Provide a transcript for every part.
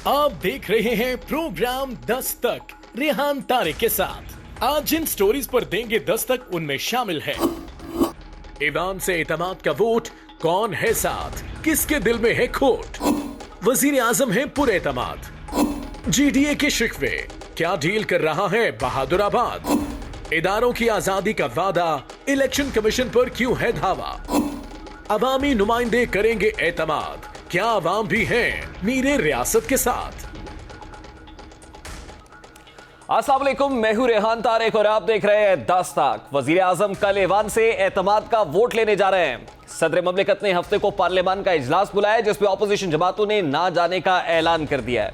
आप देख रहे हैं प्रोग्राम दस्तक रेहान तारिक के साथ। आज जिन स्टोरीज पर देंगे दस्तक उनमें शामिल है ईवान से एतमाद का वोट, कौन है साथ, किसके दिल में है खोट, वजीर आजम है पुरएतमाद, जीडीए के शिकवे, क्या डील कर रहा है बहादुराबाद, इदारों की आजादी का वादा, इलेक्शन कमीशन पर क्यों है धावा, अवामी नुमाइंदे करेंगे एतमाद, क्या अवाम भी हैं मीरे रियासत के साथ। अस्सलाम वालेकुम, मैं हूं रेहान तारिक और आप देख रहे हैं दस्तक। वजीर आजम कल ईवान से एतमाद का वोट लेने जा रहे हैं। सदर ममलिकत ने हफ्ते को पार्लियामान का इजलास बुलाया जिसमें ऑपोजिशन जमातों ने ना जाने का ऐलान कर दिया है।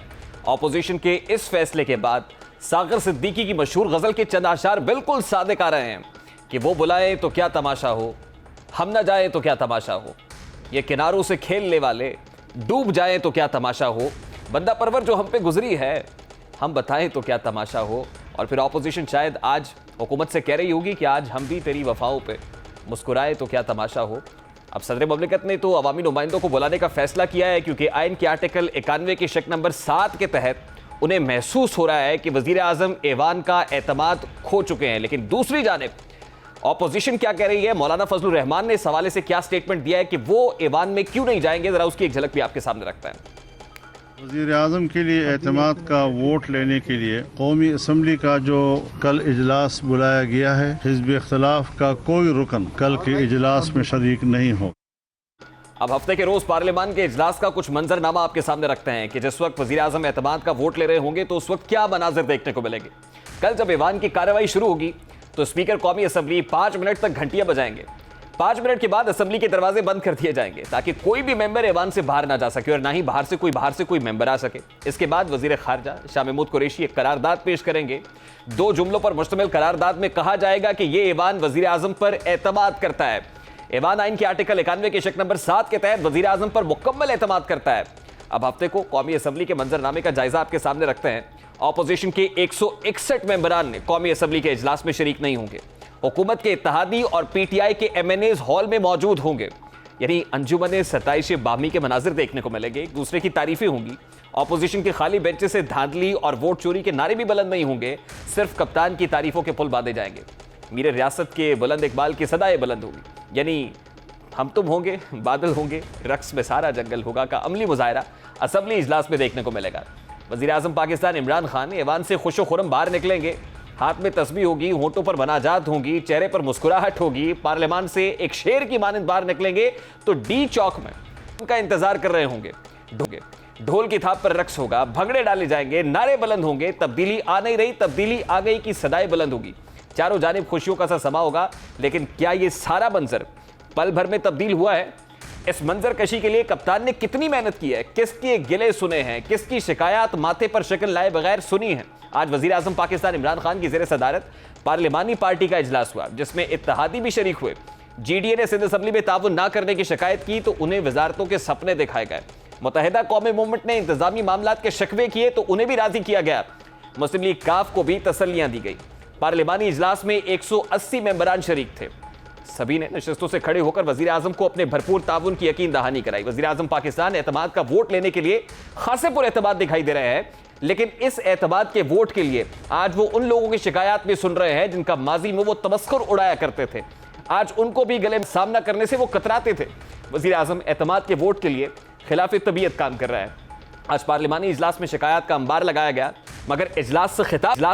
ऑपोजिशन के इस फैसले के बाद सागर सिद्दीकी की मशहूर गजल के चंद आशार बिल्कुल सादिक आ रहे हैं कि वो बुलाए तो क्या तमाशा हो, हम ना जाए तो क्या तमाशा हो, ये किनारों से खेलने वाले डूब जाएं तो क्या तमाशा हो, बंदा परवर जो हम पे गुजरी है हम बताएं तो क्या तमाशा हो। और फिर ऑपोजिशन शायद आज हुकूमत से कह रही होगी कि आज हम भी तेरी वफाओं पे मुस्कुराए तो क्या तमाशा हो। अब सदर ममलिकत ने तो अवामी नुमाइंदों को बुलाने का फैसला किया है क्योंकि आइन के आर्टिकल 91 के शक नंबर 7 के तहत उन्हें महसूस हो रहा है कि वजीर आजम ईवान का एतमाद खो चुके हैं। लेकिन दूसरी जानिब ऑपोजिशन क्या कह रही है, मौलाना फजलुर रहमान ने इस हवाले से क्या स्टेटमेंट दिया है कि वो ईवान में क्यों नहीं जाएंगे, जरा उसकी एक झलक भी आपके सामने रखता है। वज़ीर आज़म के लिए एतमाद का वोट लेने के लिए कौमी असम्बली का जो कल इजलास बुलाया गया है, हिज़्ब इख्तिलाफ का कोई रुकन कल के इजलास में शरीक नहीं हो। अब हफ्ते के रोज पार्लियामान के इजलास का कुछ मंजरनामा आपके सामने रखते हैं कि जिस वक्त वजीर आजम एतमाद का वोट ले रहे होंगे तो उस वक्त क्या मनाजिर देखने को मिलेंगे। कल जब ईवान की कार्रवाई शुरू होगी तो स्पीकर कौमी असम्बली 5 मिनट तक घंटियां बजाएंगे। 5 मिनट के बाद असम्बली के दरवाजे बंद कर दिए जाएंगे ताकि कोई भी मेंबर ईवान से बाहर ना जा सके और ना ही बाहर से कोई मेंबर आ सके। इसके बाद वजीर खारजा शाह महमूद कुरैशी एक करारदाद पेश करेंगे। 2 जुमलों पर मुश्तमिल करारदाद में कहा जाएगा कि यह ईवान वजीर आजम पर एतमाद करता है। ईवान आइन के आर्टिकल 91 के शक नंबर 7 के तहत वजीर आजम पर मुकम्मल एतमाद करता है। अब हफ्ते को कौमी असम्बली के मंजरनामे का जायजा आपके सामने रखते हैं। ऑपोजिशन के 161 मेंबरान ने कौमी असम्बली के इजलास में शरीक नहीं होंगे। हुकूमत के इत्तेहादी और पीटीआई के एमएनएज हॉल में मौजूद होंगे, यानी अंजुमन सताइश बाहमी के मनाजिर देखने को मिलेंगे, एक दूसरे की तारीफें होंगी। ऑपोजिशन के खाली बेंच से धांधली और वोट चोरी के नारे भी बुलंद नहीं होंगे, सिर्फ कप्तान की तारीफों के पुल बांधे जाएंगे। मीरे रियासत के बुलंद इकबाल की सदाएं बुलंद होगी, यानी हम तुम होंगे, बादल होंगे, रक्स में सारा जंगल होगा का अमली मुजाहरा असम्बली इजलास में देखने को मिलेगा। वजीर आजम पाकिस्तान इमरान खान ईवान से खुशो खुरम बाहर निकलेंगे, हाथ में तस्बीह होगी, होंठों पर बनाजात होंगी, चेहरे पर मुस्कुराहट होगी, पार्लियामान से एक शेर की मानंद बाहर निकलेंगे तो डी चौक में उनका इंतजार कर रहे होंगे। ढोल की थाप पर रक्स होगा, भंगड़े डाले जाएंगे, नारे बुलंद होंगे, तब्दीली आ नहीं रही, तब्दीली आ गई की सदाएं बुलंद होगी। चारों जानिब खुशियों का सा समा होगा। लेकिन क्या ये सारा मंजर पल भर में तब्दील हुआ है? इस मंजर कशी के लिए कप्तान ने कितनी मेहनत की है, किसके गिले सुने हैं, किसकी शिकायत माथे पर शक्ल लाए बगैर सुनी है। आज वजीर आजम पाकिस्तान इमरान खान की ज़ेर सदारत पार्लियामानी पार्टी का इजलास हुआ जिसमें इत्तेहादी भी शरीक हुए। जीडीए ने सिंध असम्बली में ताउन ना करने की शिकायत की तो उन्हें वजारतों के सपने दिखाए गए। मुत्तहिदा कौमी मूवमेंट ने इंतजामी मामलात के शिकवे किए तो उन्हें भी राजी किया गया। मुस्लिम लीग काफ को भी तसल्लियां दी गई। पार्लियामानी इजलास में 180 मेंबरान शरीक थे। सभी ने नशस्तों से खड़े होकर वजीर आजम को अपने भरपूर ताउन की यकीन दहानी कराई। वजीर आजम पाकिस्तान एतमाद का वोट लेने के लिए खासे पुरएतमाद दिखाई दे रहे हैं, लेकिन इस एतमाद के वोट के लिए आज वो उन लोगों की शिकायत भी सुन रहे हैं जिनका माजी में वो तमस्खुर उड़ाया करते थे। आज उनको भी गले में सामना करने से वो कतराते थे। वजीर आजम एतमाद के वोट के लिए खिलाफ तबीयत काम कर रहा है। आज पार्लियामानी इजलास में शिकायत का अंबार लगाया गया, मगर इजलास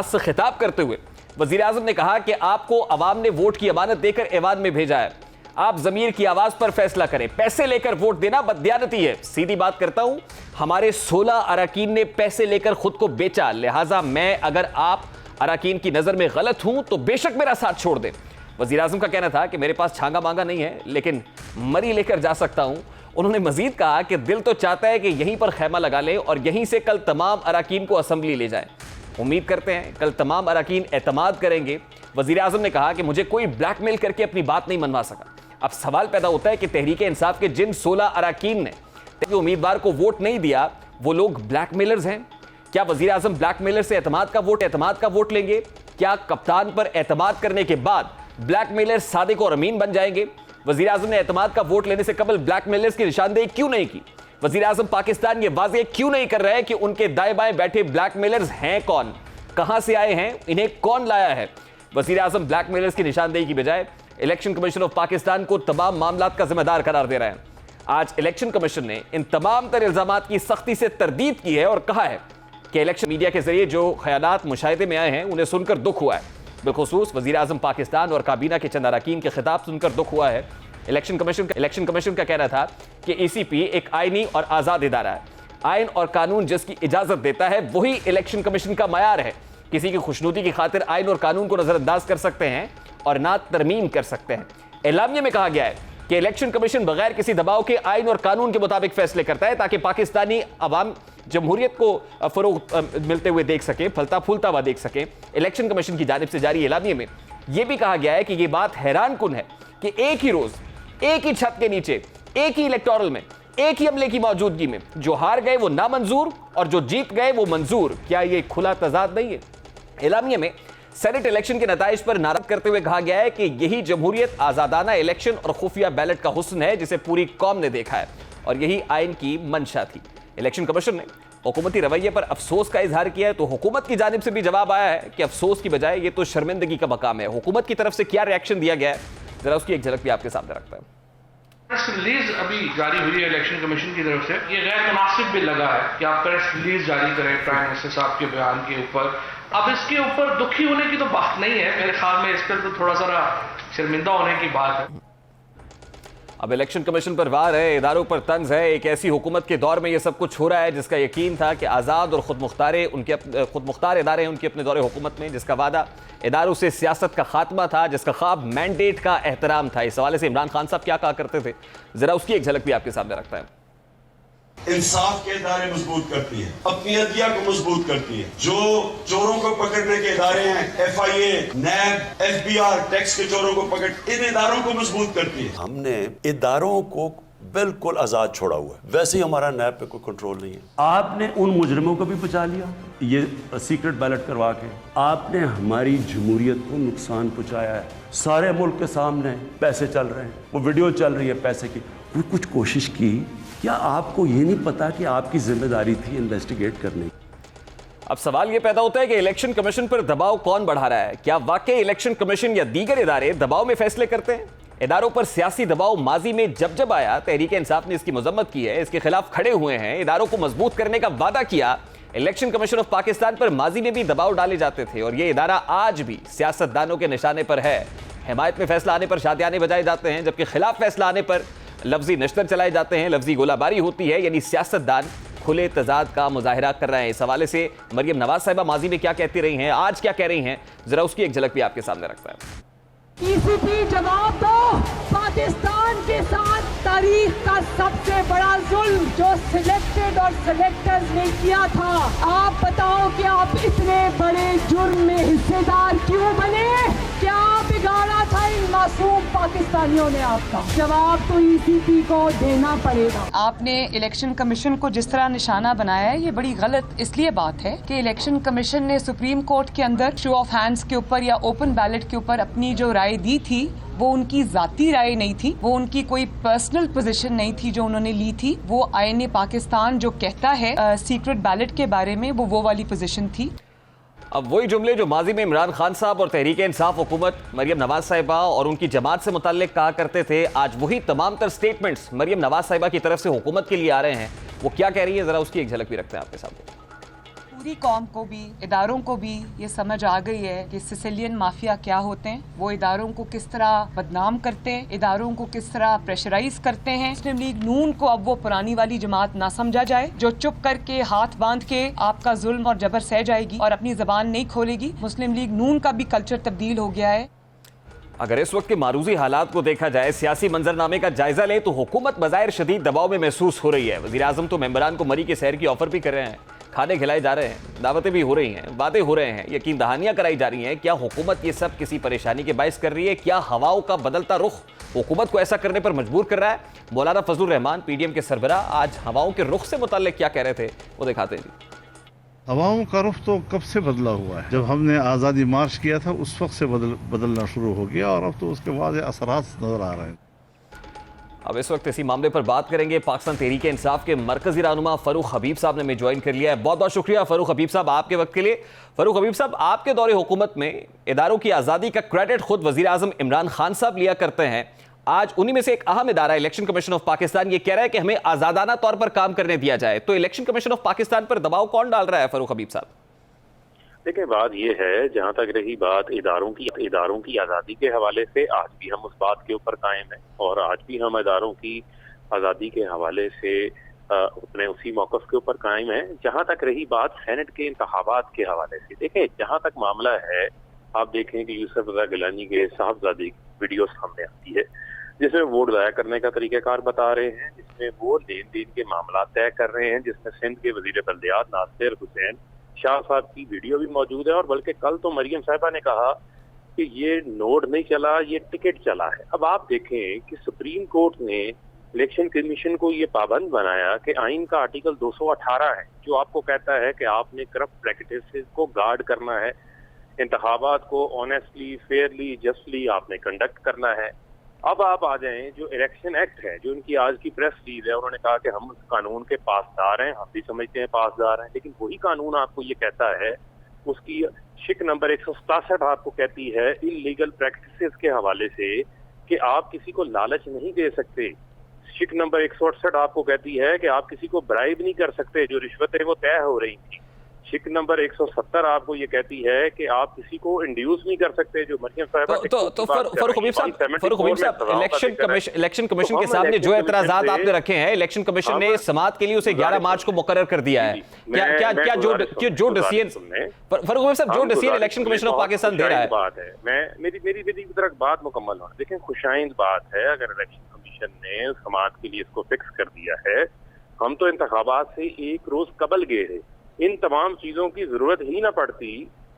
से खिताब करते हुए वजीर आजम ने कहा कि आपको अवाम ने वोट की अमानत देकर ईवान में भेजा है, आप जमीर की आवाज पर फैसला करें। पैसे लेकर वोट देना बददियानती है। सीधी बात करता हूं, हमारे 16 अरकान ने पैसे लेकर खुद को बेचा, लिहाजा मैं अगर आप अरकान की नजर में गलत हूं तो बेशक मेरा साथ छोड़ दें। वजीर आजम का कहना था कि मेरे पास छांगा मांगा नहीं है, लेकिन मरी लेकर जा सकता हूं। उन्होंने मजीद कहा कि दिल तो चाहता है कि यहीं पर खैमा लगा ले और यहीं से कल तमाम अरकान को असम्बली ले जाए। उम्मीद करते हैं कल तमाम अरकान एतमाद करेंगे। वजीर आजम ने कहा कि मुझे कोई ब्लैकमेल करके अपनी बात नहीं मनवा सका। अब सवाल पैदा होता है कि तहरीक इंसाफ के जिन 16 अरकान ने उम्मीदवार को वोट नहीं दिया वो लोग ब्लैकमेलर्स हैं। क्या वजीर आजम ब्लैकमेलर से एतमाद का वोट लेंगे? क्या कप्तान पर एतमाद करने के बाद ब्लैकमेलर सादिक और अमीन बन जाएंगे? वजीर आजम ने एतमाद का वोट लेने से कबल ब्लैकमेलर्स की निशानदेही क्यों नहीं की? वजीर आजम पाकिस्तान ये वाज़ेह क्यों नहीं कर रहे हैं कि उनके दाएं बाएं बैठे ब्लैकमेलर्स हैं कौन, कहां से आए हैं, इन्हें कौन लाया है? वजीर आजम ब्लैकमेलर्स की निशानदेही की बजाय इलेक्शन कमीशन ऑफ पाकिस्तान को तमाम मामलात का जिम्मेदार करार दे रहे हैं। आज इलेक्शन कमीशन ने इन तमाम तर इल्जामात की सख्ती से तरदीद की है और कहा है कि इलेक्शन मीडिया के जरिए जो ख्यालात मुशाहिदे में आए हैं उन्हें सुनकर दुख हुआ है। बिलखुसूस वजीर आजम पाकिस्तान और काबीना के चंद अरकान के खिताब सुनकर दुख हुआ है। इलेक्शन कमीशन का कहना था कि ईसीपी एक आईनी और आज़ाद इदारा है। आइन और कानून जिसकी इजाज़त देता है वही इलेक्शन कमीशन का मयार है। किसी की खुशनुदी की खातिर आइन और कानून को नज़रअंदाज कर सकते हैं और ना तरमीम कर सकते हैं। एलामिया में कहा गया है कि इलेक्शन कमीशन बगैर किसी दबाव के आइन और कानून के मुताबिक फैसले करता है ताकि पाकिस्तानी अवाम जमहूरियत को फरोग मिलते हुए देख सके, फलता फूलता हुआ देख सके। इलेक्शन कमीशन की जानिब से जारी एलामिया में यह भी कहा गया है कि यह बात हैरान कुन है कि एक ही रोज, एक ही छत के नीचे, एक ही इलेक्टोरल में, एक ही अमले की मौजूदगी में जो हार गए वो नामंजूर और जो जीत गए वो मंजूर। क्या यह खुला तजाद नहीं है? एलामिया में सेनेट इलेक्शन के नताइज पर नाराज करते हुए कहा गया है कि यही जमहूरियत, आजादाना इलेक्शन और खुफिया बैलेट का हुस्न है जिसे पूरी कौम ने देखा है और यही आइन की मंशा थी। इलेक्शन कमीशन ने हुकूमती रवैये पर अफसोस का इजहार किया है तो हुकूमत की जानिब से भी जवाब आया है कि अफसोस की बजाय ये तो शर्मिंदगी का मकाम है। हुकूमत की तरफ से क्या रिएक्शन दिया गया है, जरा उसकी एक झलक भी आपके सामने रखता है। प्रेस रिलीज अभी जारी हुई है इलेक्शन कमीशन की तरफ से, ये गैर मुनासिब भी लगा है कि आप प्रेस रिलीज जारी करें प्राइम मिनिस्टर साहब के बयान के ऊपर। अब इसके ऊपर दुखी होने की तो बात नहीं है, मेरे ख्याल में इस पर तो थोड़ा सा शर्मिंदा होने की बात है। अब इलेक्शन कमीशन पर वार है, इदारों पर तंज है। एक ऐसी हुकूमत के दौर में ये सब कुछ हो रहा है जिसका यकीन था कि आज़ाद और खुद मुख्तार इदारे हैं उनके अपने दौरे हुकूमत में, जिसका वादा इदारों से सियासत का खात्मा था, जिसका ख्वाब मैंडेट का एहतराम था। इस हवाले से इमरान खान साहब क्या कहा करते थे, जरा उसकी एक झलक भी आपके सामने रखता है। इंसाफ के इदारे मजबूत करती है, अपनी अदलिया को मजबूत करती है। जो चोरों को पकड़ने के इदारे हैं, FIA, NAB, FBI, टैक्स के चोरों को पकड़, इन इदारों को मजबूत करती है। हमने इदारों को बिल्कुल आजाद छोड़ा हुआ है, वैसे ही हमारा नैब पे कोई कंट्रोल नहीं है। आपने उन मुजरिमों को भी बचा लिया, ये सीक्रेट बैलेट करवा के आपने हमारी जमहूरियत को नुकसान पहुंचाया है। सारे मुल्क के सामने पैसे चल रहे हैं, वो वीडियो चल रही है पैसे की। वो कुछ कोशिश की, क्या आपको ये नहीं पता कि आपकी जिम्मेदारी थी इन्वेस्टिगेट करने की? अब सवाल यह पैदा होता है कि इलेक्शन कमीशन पर दबाव कौन बढ़ा रहा है? क्या वाकई इलेक्शन कमीशन या दीगर इदारे दबाव में फैसले करते हैं? इदारों पर सियासी दबाव माजी में जब जब आया, तहरीक इंसाफ ने इसकी मजम्मत की है, इसके खिलाफ खड़े हुए हैं, इदारों को मजबूत करने का वादा किया। इलेक्शन कमीशन ऑफ पाकिस्तान पर माजी में भी दबाव डाले जाते थे और यह इदारा आज भी सियासतदानों के निशाने पर है। हिमायत में फैसला आने पर शादियाने बजाए जाते हैं, जबकि खिलाफ फैसला आने पर लफ्जी नश्तर चलाए जाते हैं, लफ्जी गोलाबारी होती है। यानी सियासतदान खुले तजाद का मुजाहिरा कर रहे हैं। इस हवाले से मरियम नवाज साहिबा माजी में क्या कहती रही हैं, आज क्या कह रही हैं, जरा उसकी एक झलक भी आपके सामने रखता है। ईसीपी जवाब दो, पाकिस्तान के साथ तारीख का सबसे बड़ा जुल्म जो सिलेक्टेड और सिलेक्टर्स ने किया था, आप बताओ कि आप इतने बड़े जुर्म में हिस्सेदार क्यों बने? क्या बिगाड़ा था इन मासूम पाकिस्तानियों ने आपका? जवाब तो ईसीपी को देना पड़ेगा। आपने इलेक्शन कमीशन को जिस तरह निशाना बनाया है, ये बड़ी गलत इसलिए बात है कि इलेक्शन कमीशन ने सुप्रीम कोर्ट के अंदर शो ऑफ हैंड्स के ऊपर या ओपन बैलेट के ऊपर अपनी जो राय दी थी वो उनकी जाती राय नहीं थी, वो उनकी कोई पर्सनल पोजीशन नहीं थी जो उन्होंने ली थी। वो आईने पाकिस्तान जो कहता है सीक्रेट बैलेट के बारे में, वो वाली पोजीशन थी। अब वही जुमले जो माजी में इमरान खान साहब और तहरीक इंसाफ हुकूमत मरियम नवाज साहिबा और उनकी जमात से मुताल्लिक कहा करते थे, आज वही तमाम तर स्टेटमेंट्स मरियम नवाज साहिबा की तरफ से हुकूमत के लिए आ रहे हैं। वो क्या कह रही है, जरा उसकी एक झलक भी रखते हैं आपके सामने। पूरी कौम को भी, इदारों को भी ये समझ आ गई है कि सिसिलियन माफिया क्या होते हैं, वो इदारों को किस तरह बदनाम करते हैं, इदारों को किस तरह प्रेशराइज करते हैं। मुस्लिम लीग नून को अब वो पुरानी वाली जमात ना समझा जाए जो चुप करके हाथ बांध के आपका जुल्म और जबर सह जाएगी और अपनी जबान नहीं खोलेगी। मुस्लिम लीग नून का भी कल्चर तब्दील हो गया है। अगर इस वक्त के मारूजी हालात को देखा जाए, सियासी मंजरनामे का जायजा लें तो हुकूमत बज़ाहिर शदीद दबाव में महसूस हो रही है। वज़ीर आज़म तो मेंबरान को मरी के सैर की ऑफर भी कर रहे हैं, खाने खिलाए जा रहे हैं, दावतें भी हो रही हैं, वादे हो रहे हैं, यकीन दहानियां कराई जा रही हैं। क्या हुकूमत ये सब किसी परेशानी के बायस कर रही है? क्या हवाओं का बदलता रुख हुकूमत को ऐसा करने पर मजबूर कर रहा है? मौलाना फजलुर रहमान PDM के सरबराह आज हवाओं के रुख से मुताल्लिक क्या कह रहे थे, वो दिखाते हैं जी। हवाओं का रुख तो कब से बदला हुआ है, जब हमने आज़ादी मार्च किया था उस वक्त से बदलना शुरू हो गया और अब तो उसके वाज़ेह असरात नजर आ रहे हैं। अब इस वक्त इसी मामले पर बात करेंगे। पाकिस्तान तहरीक इंसाफ के मरकजी रहनुमा फरूख हबीब साहब ने हमें ज्वाइन कर लिया है। बहुत बहुत शुक्रिया फरूख हबीब साहब आपके वक्त के लिए। फरूख हबीब साहब, आपके दौरे हुकूमत में इदारों की आज़ादी का क्रेडिट खुद वज़ीर आज़म इमरान खान साहब लिया करते हैं। आज उन्हीं में से एक अहम इदारा इलेक्शन कमीशन ऑफ पाकिस्तान ये कह रहा है कि हमें आज़ादाना तौर पर काम करने दिया जाए, तो इलेक्शन कमीशन ऑफ पाकिस्तान पर दबाव कौन डाल रहा है फरूख हबीब साहब? देखिए, बात यह है, जहां तक रही बात इदारों की आज़ादी के हवाले से, आज भी हम उस बात के ऊपर कायम हैं और आज भी हम इदारों की आज़ादी के हवाले से अपने उसी मौक़िफ़ के ऊपर कायम हैं। जहां तक रही बात सेनेट के इंतखाबात के हवाले से, देखें जहां तक मामला है, आप देखें कि यूसुफ रज़ा गिलानी के साहबजादी वीडियो सामने आती है जिसमें वोट ज़ाया करने का तरीक़ाकार बता रहे हैं, जिसमें वो लेन देन के मामला तय कर रहे हैं, जिसमें सिंध के वज़ीर बल्दियात नासिर हुसैन शाह साहब की वीडियो भी मौजूद है। और बल्कि कल तो मरियम साहिबा ने कहा कि ये नोट नहीं चला, ये टिकट चला है। अब आप देखें कि सुप्रीम कोर्ट ने इलेक्शन कमीशन को ये पाबंद बनाया कि आइन का आर्टिकल 218 है जो आपको कहता है कि आपने करप्ट प्रैक्टिसेस को गार्ड करना है, इंतखाबात को ऑनेस्टली, फेयरली, जस्टली आपने कंडक्ट करना है। अब आप आ जाएं, जो इलेक्शन एक्ट है, जो इनकी आज की प्रेस रिलीज है, उन्होंने कहा कि हम उस कानून के पासदार हैं, हम भी समझते हैं पासदार हैं, लेकिन वही कानून आपको ये कहता है, उसकी शिक नंबर 167 आपको कहती है इलीगल प्रैक्टिसेस के हवाले से कि आप किसी को लालच नहीं दे सकते। शिक नंबर 168 आपको कहती है कि आप किसी को ब्राइब नहीं कर सकते, जो रिश्वतें वो तय हो रही थी। शिक नंबर 170 आपको ये कहती है कि आप किसी को इंड्यूस नहीं कर सकते, जो मरियम साहिबा तो फरूख हबीब साहब, इलेक्शन कमीशन के सामने जो एतराज़ात आपने रखे हैं, इलेक्शन कमीशन ने समाअत के लिए उसे 11 मार्च को मुकर्रर कर दिया है। क्या जो डिसीजन फरूख हबीब साहब, जो decision election commission of Pakistan दे रहा है, बात है, मेरी तरफ बात मुकम्मल होना, देखें खुशाइंद बात है अगर इलेक्शन कमीशन ने समाअत के लिए इसको फिक्स कर दिया है। हम तो इंतखाबात से एक रोज कबल गए थे, इन तमाम चीजों की जरूरत ही ना पड़ती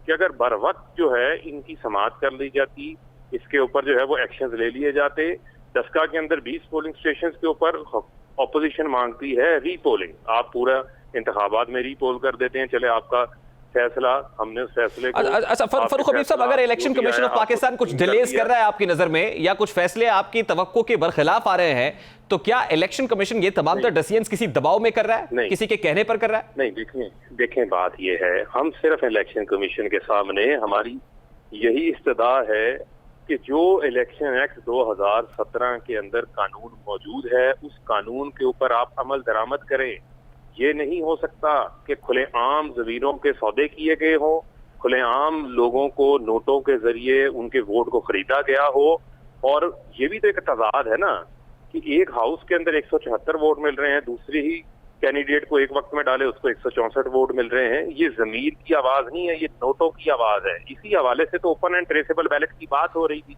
कि अगर बर वक्त जो है इनकी समाअत कर ली जाती, इसके ऊपर जो है वो एक्शंस ले लिए जाते। दस्का के अंदर 20 पोलिंग स्टेशंस के ऊपर ऑपोजिशन मांगती है रीपोलिंग, आप पूरा इंतखाबात में रीपोल कर देते हैं, चले आपका फैसला, हमने उस फैसले को। अच्छा फरूख हबीब साहब, अगर इलेक्शन कमीशन ऑफ पाकिस्तान कुछ डिलेज कर रहा है आपकी नजर में, या कुछ फैसले आपकी तवक्को के बरखिलाफ आ रहे हैं, तो क्या इलेक्शन कमीशन ये तमाम डिसीजंस किसी दबाव में कर रहा है, किसी के कहने पर कर रहा है? नहीं, देखें बात ये है, हम सिर्फ इलेक्शन कमीशन के सामने हमारी यही इस्तदा है कि जो इलेक्शन एक्ट 2017 के अंदर कानून मौजूद है, उस कानून के ऊपर आप अमल दरामद करें। ये नहीं हो सकता कि खुलेआम ज़मीरों के सौदे किए गए हों, खुलेआम लोगों को नोटों के जरिए उनके वोट को खरीदा गया हो। और ये भी तो एक तजाद है ना कि एक हाउस के अंदर 174 वोट मिल रहे हैं, दूसरे ही कैंडिडेट को एक वक्त में डाले उसको 164 वोट मिल रहे हैं। ये जमीर की आवाज नहीं है, ये नोटों की आवाज है। इसी हवाले से तो ओपन एंड ट्रेसेबल बैलेट की बात हो रही थी।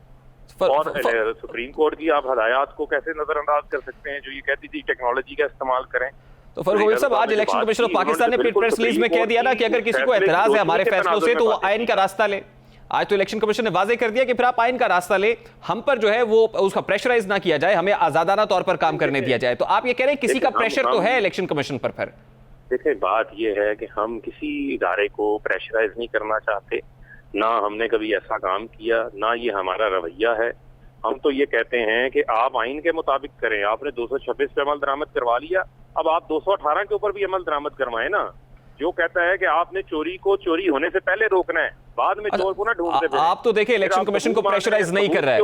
और सुप्रीम कोर्ट की आप हदायत को कैसे नजरअंदाज कर सकते हैं जो ये कहती थी टेक्नोलॉजी का इस्तेमाल करें। तो फरूख हबीब साहब, आज इलेक्शन कमीशन ऑफ पाकिस्तान ने प्रेस रिलीज में कह दिया ना कि अगर किसी को एतराज है हमारे फैसलों से तो वो आइन का रास्ता ले। आज तो इलेक्शन कमीशन ने वाजे कर दिया कि फिर आप आइन का रास्ता ले, हम पर जो है वो उसका प्रेशराइज ना किया जाए, हमें आजादाना तौर पर काम करने दिया जाए। तो आप ये कह रहे हैं किसी का प्रेशर तो है इलेक्शन कमीशन पर? फिर देखिए बात यह है कि हम किसी इदारे को प्रेशराइज नहीं करना चाहते, ना हमने कभी ऐसा काम किया, ना ये हमारा रवैया है। हम तो ये कहते हैं कि आप आइन के मुताबिक करें। आपने 226 पे अमल दरामद करवा लिया, अब आप 218 के ऊपर भी अमल दरामद करवाएं ना, जो कहता है कि आपने चोरी को चोरी होने से पहले रोकना है, बाद में चोर को ना ढूंढते फिरें। आप तो देखिए इलेक्शन कमीशन को प्रेशराइज नहीं कर रहा है।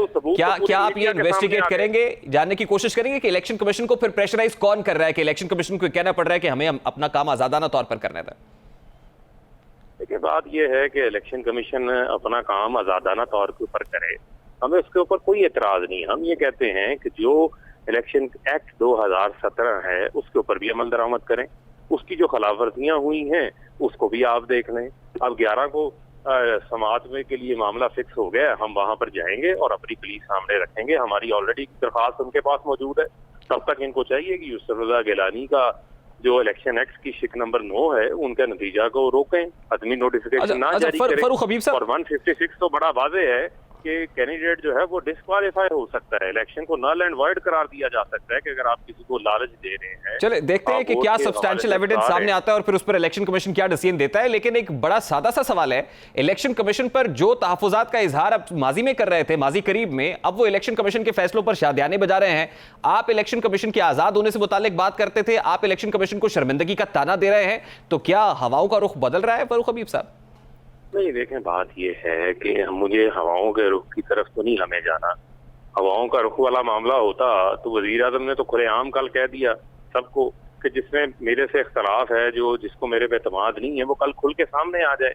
क्या आप ये इन्वेस्टिगेट करेंगे, जानने की कोशिश करेंगे कि इलेक्शन कमीशन को फिर प्रेशराइज कौन कर रहा है, कि इलेक्शन कमीशन को कहना पड़ रहा है कि हमें अपना काम आजादाना तौर पर करना था? देखिए बात यह है कि इलेक्शन कमीशन अपना काम आजादाना तौर के ऊपर करे, हमें उसके ऊपर कोई एतराज नहीं। हम ये कहते हैं कि जो इलेक्शन एक्ट 2017 है उसके ऊपर भी अमल दरामद करें, उसकी जो खिलाफवर्जियां हुई हैं उसको भी आप देख लें। अब 11 को समाअत में के लिए मामला फिक्स हो गया, हम वहां पर जाएंगे और अपनी प्लीज सामने रखेंगे। हमारी ऑलरेडी दरखास्त उनके पास मौजूद है। तब तक इनको चाहिए कि यूसुफ रज़ा गिलानी का जो इलेक्शन एक्ट की शिक नंबर 9 है उनका नतीजा को रोकें, अदमी नोटिफिकेशन ना जारी करें। और 156 तो बड़ा वाज़ेह है आपके कैंडिडेट जो है वो डिस्क्वालीफाई हो सकता है, इलेक्शन को नल एंड वॉइड करार दिया जा सकता है कि अगर आप किसी को लालच दे रहे हैं। चले देखते हैं कि क्या सब्सटैंशियल एविडेंस सामने आता है और फिर उस पर इलेक्शन कमीशन क्या डिसीजन देता है। लेकिन एक बड़ा सादा सा सवाल है, इलेक्शन कमीशन पर जो तहफुजात का इजहार अब माजी में कर रहे थे, माजी करीब में, अब वो इलेक्शन कमीशन के फैसलों पर शादियाने बजा रहे हैं। आप इलेक्शन कमीशन के आजाद होने से मुतालिक बात करते थे, आप इलेक्शन कमीशन को शर्मिंदगी का ताना दे रहे हैं, तो क्या हवाओं का रुख बदल रहा है फारूक हबीब साहब? नहीं, देखें बात यह है कि मुझे हवाओं के रुख की तरफ तो नहीं हमें जाना। हवाओं का रुख वाला मामला होता तो वजीर आजम ने तो खुलेआम कल कह दिया सबको कि जिसमें मेरे से इख्तलाफ है, जो जिसको मेरे पे एतमाद नहीं है, वो कल खुल के सामने आ जाए।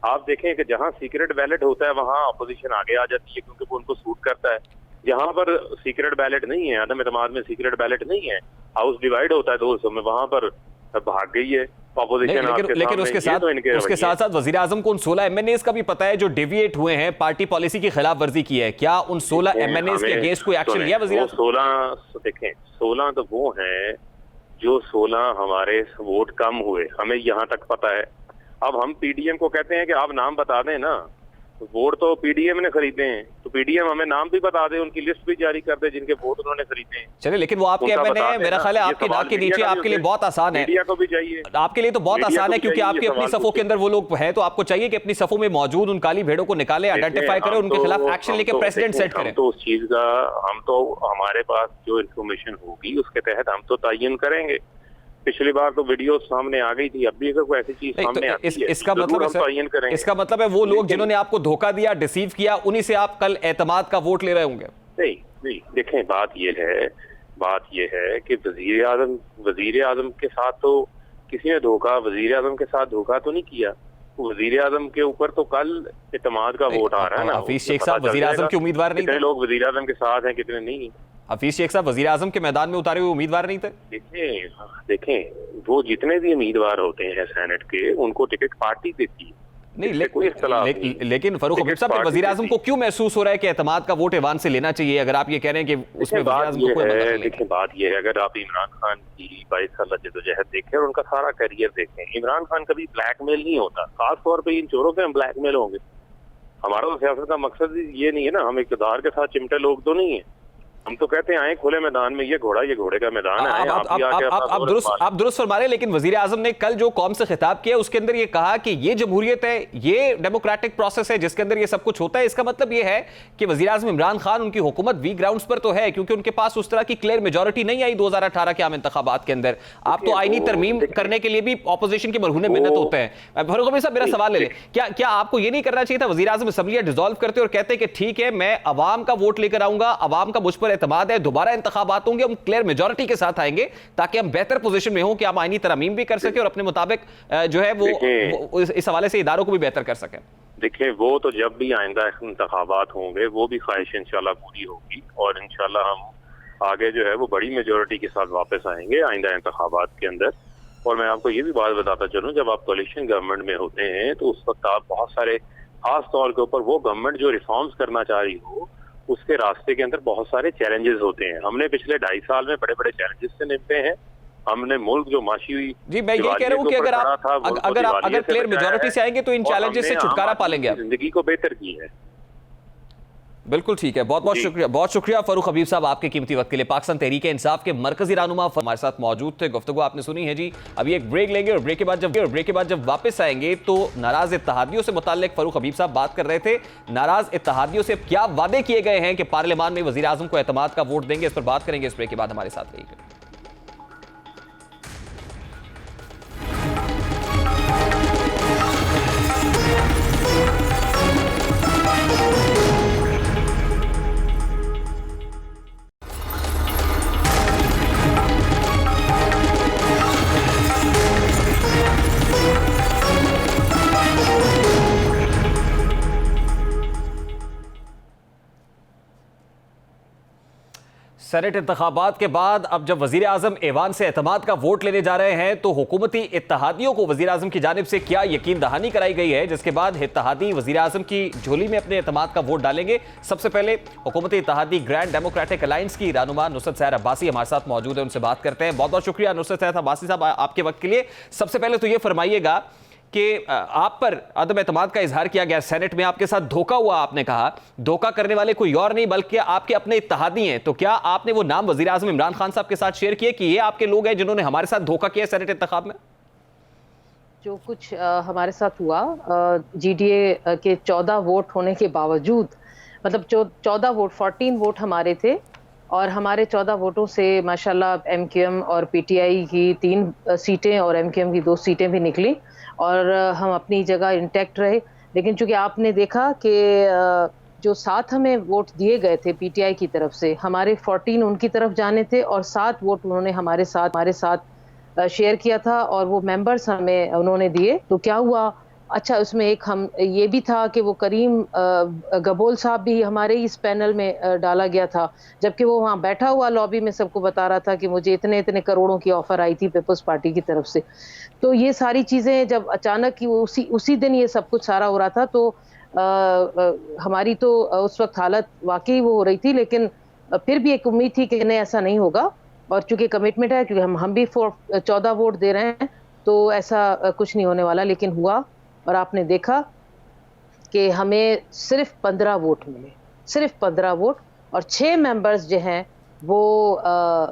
आप देखें कि जहां सीक्रेट बैलेट होता है वहां अपोजिशन आगे आ जाती है क्योंकि वो उनको सूट करता है। जहां पर सीक्रेट बैलेट नहीं है, अदम एतमाद में सीक्रेट बैलेट नहीं है, हाउस डिवाइड होता है 2 हिस्सों में, वहां पर भाग गई है अपोजिशन। लेकिन उसके साथ साथ वजीर आजम को उन 16 MNAs का भी पता है जो डेविएट हुए हैं, पार्टी पॉलिसी की खिलाफ वर्जी की है। क्या उन 16 MNAs के अगेंस्ट कोई एक्शन लिया वजीर आजम? 16 तो वो हैं जो 16 हमारे वोट कम हुए, हमें यहाँ तक पता है। अब हम पीडीएम को कहते हैं कि आप नाम बता दें ना, वोट तो पीडीएम ने खरीदे हैं, तो पीडीएम हमें नाम भी बता दे, उनकी लिस्ट भी जारी कर दे जिनके वोट उन्होंने खरीदे हैं। चलिए, लेकिन वो आपके MNA है, मेरा ख्याल है आपकी नाक के नीचे आपके लिए बहुत आसान है। मीडिया को भी चाहिए, आपके लिए तो बहुत आसान है क्योंकि आपकी अपनी सफों के अंदर वो लोग हैं, तो आपको चाहिए कि अपनी सफों में मौजूद उन काली भेड़ों को निकाले, आइडेंटिफाई करें, उनके खिलाफ एक्शन लेके प्रेसिडेंट सेट करें। तो उस चीज का हम तो हमारे पास जो इन्फॉर्मेशन होगी उसके तहत हम तो तयन करेंगे। पिछली बार तो वीडियो सामने आ गई थी, अब भी अगर कोई ऐसी चीज सामने आती है इसका मतलब है इसका मतलब है वो लोग जिन्होंने आपको धोखा दिया, डिसीव किया, उन्हीं से आप कल एतमाद का वोट ले रहे होंगे। नहीं, देखें बात ये है कि वजीर आजम के साथ तो किसी ने वजीर आजम के साथ धोखा तो नहीं किया। वजीर आजम के ऊपर तो कल एतमाद का वोट आ रहा है ना। हफीज शेख साहब वजीर आजम के उम्मीदवार नहीं थे। कितने लोग वजीर आजम के साथ हैं, कितने नहीं। हफीज शेख साहब वजीर आजम के मैदान में उतारे हुए उम्मीदवार नहीं थे। देखें वो जितने भी उम्मीदवार होते हैं सेनेट के, उनको टिकट पार्टी देती है। लेकिन फारूक हबीब साहब, वजीर आजम को क्यों महसूस हो रहा है कि एतमाद का वोट ईवान से लेना चाहिए, अगर आप ये कह रहे हैं कि उसमें वजीर आजम को कोई मदद नहीं? देखिए बात ये है, अगर आप इमरान खान की 22 साल जद्दोजहद देखें और उनका सारा करियर देखें, इमरान खान कभी ब्लैकमेल नहीं होता, खासतौर पर इन चोरों पे हम ब्लैकमेल होंगे। हमारा तो सियासत का मकसद ये नहीं है ना, हम इक़्तिदार के साथ चिमटे लोग तो नहीं है। हम तो कहते हैं आए खुले मैदान में, ये घोड़े का मैदान है। आप दुरुस्त फरमा रहे हैं, लेकिन वजीर आजम ने कल जो कौम से खिताब किया उसके अंदर ये कहा कि ये जमहूरियत है, ये डेमोक्रेटिक प्रोसेस है जिसके अंदर ये सब कुछ होता है। इसका मतलब ये है कि वजीर आजम इमरान खान, उनकी हुकूमत वीक ग्राउंड्स पर तो है क्योंकि उनके पास उस तरह की क्लियर मेजोरिटी नहीं आई 2018 के आम इंतखाबात के अंदर। आप तो आईनी तरमीम करने के लिए भी ऑपोजिशन के मरहूने मिन्नत होते हैं। फारूक हबीब साहब, मेरा सवाल ले लें, क्या आपको ये नहीं करना चाहिए था? वजीर आजम असम्बलियां डिसॉल्व करते और कहते कि ठीक है, मैं अवाम का वोट लेकर आऊंगा, अवाम का मुझ पर एतमाद है, दोबारा इंतखाबात होंगे, हम क्लियर मेजॉरिटी के साथ आएंगे ताकि हम बेहतर पोजीशन में हो कि हम आईनी तरमीम भी कर सके और अपने मुताबिक जो है वो इस हवाले से इदारों को भी बेहतर कर सकें। देखिए वो तो जब भी आइंदा इंतखाबात होंगे वो भी ख्वाहिश इंशाल्लाह पूरी होगी और इंशाल्लाह हम आगे जो है वो बड़ी मेजॉरिटी के साथ वापस आएंगे आइंदा इंतखाबात के अंदर। और मैं आपको ये भी बात बताता चलूं, जब आप कोalition गवर्नमेंट में होते हैं तो उस वक्त आप बहुत सारे, खास तौर के ऊपर वो गवर्नमेंट जो रिफॉर्म्स करना चाह रही हो, उसके रास्ते के अंदर बहुत सारे चैलेंजेस होते हैं। हमने पिछले 2.5 साल में बड़े बड़े चैलेंजेस से निपटे हैं। हमने मुल्क जो माशी हुई, जी मैं ये कह रहा हूं कि अगर क्लियर मेजॉरिटी से आएंगे तो इन चैलेंजेस से छुटकारा पा लेंगे, जिंदगी को बेहतर की है। बिल्कुल ठीक है, बहुत शुक्रिया फारूक हबीब साहब आपके कीमती वक्त के लिए। पाकिस्तान तहरीक इंसाफ के मरकजी रहनुमा हमारे साथ मौजूद थे, गुफ्तगू आपने सुनी है जी। अभी एक ब्रेक लेंगे और ब्रेक के बाद जब वापस आएंगे तो नाराज इत्तेहादियों से मुताल्लिक फारूक हबीब साहब बात कर रहे थे। नाराज इत्तेहादियों से क्या वादे किए गए हैं कि पार्लियामान में वजीर आजम को एतमाद का वोट देंगे, इस पर बात करेंगे। इस ब्रेक के बाद हमारे साथ रहिएगा। सेनेट इंतखाबात के बाद अब जब वजीर आजम ऐवान से एतमाद का वोट लेने जा रहे हैं तो हुकूमती इत्तेहादियों को वजीर आजम की जानिब से क्या यकीन दहानी कराई गई है, जिसके बाद इत्तेहादी वजीर आजम की झोली में अपने एतमाद का वोट डालेंगे। सबसे पहले हुकूमती इत्तेहादी ग्रैंड डेमोक्रेटिक अलायंस की रहनुमा नुसरत सैयद अब्बासी हमारे साथ मौजूद है, उनसे बात करते हैं। बहुत बहुत शुक्रिया नुसरत सैयद अब्बासी साहब आपके वक्त के लिए। सबसे पहले तो ये फरमाइएगा कि आप पर अदम एतमाद का इजहार किया गया सेनेट में, आपके साथ धोखा हुआ, आपने कहा धोखा करने वाले कोई और नहीं बल्कि आपके अपने इत्तेहादी हैं, तो क्या आपने वो नाम वजीर आजम इमरान खान साहब के साथ शेयर किए कि ये आपके लोग हैं जिन्होंने हमारे साथ धोखा किया सेनेट इंतखाब में? जो कुछ हमारे साथ हुआ, GDA के 14 वोट होने के बावजूद, मतलब जो 14 वोट, 14 वोट हमारे थे और हमारे 14 वोटों से माशाल्लाह MQM और PTI की 3 सीटें और MQM की 2 सीटें भी निकली और हम अपनी जगह इंटैक्ट रहे। लेकिन चूंकि आपने देखा कि जो 7 हमें वोट दिए गए थे PTI की तरफ से, हमारे 14 उनकी तरफ जाने थे और 7 वोट उन्होंने हमारे साथ शेयर किया था और वो मेंबर्स हमें उन्होंने दिए। तो क्या हुआ, अच्छा उसमें एक हम ये भी था कि वो करीम गबोल साहब भी हमारे इस पैनल में डाला गया था, जबकि वो वहाँ बैठा हुआ लॉबी में सबको बता रहा था कि मुझे इतने इतने करोड़ों की ऑफर आई थी पीपल्स पार्टी की तरफ से। तो ये सारी चीज़ें जब अचानक उसी दिन ये सब कुछ सारा हो रहा था, तो हमारी तो उस वक्त हालत वाकई वो हो रही थी, लेकिन फिर भी एक उम्मीद थी कि नहीं ऐसा नहीं होगा। और चूंकि कमिटमेंट है, क्योंकि हम भी 14 वोट दे रहे हैं, तो ऐसा कुछ नहीं होने वाला। लेकिन हुआ और आपने देखा कि हमें सिर्फ 15 वोट मिले, सिर्फ 15 वोट, और 6 मेंबर्स जो हैं वो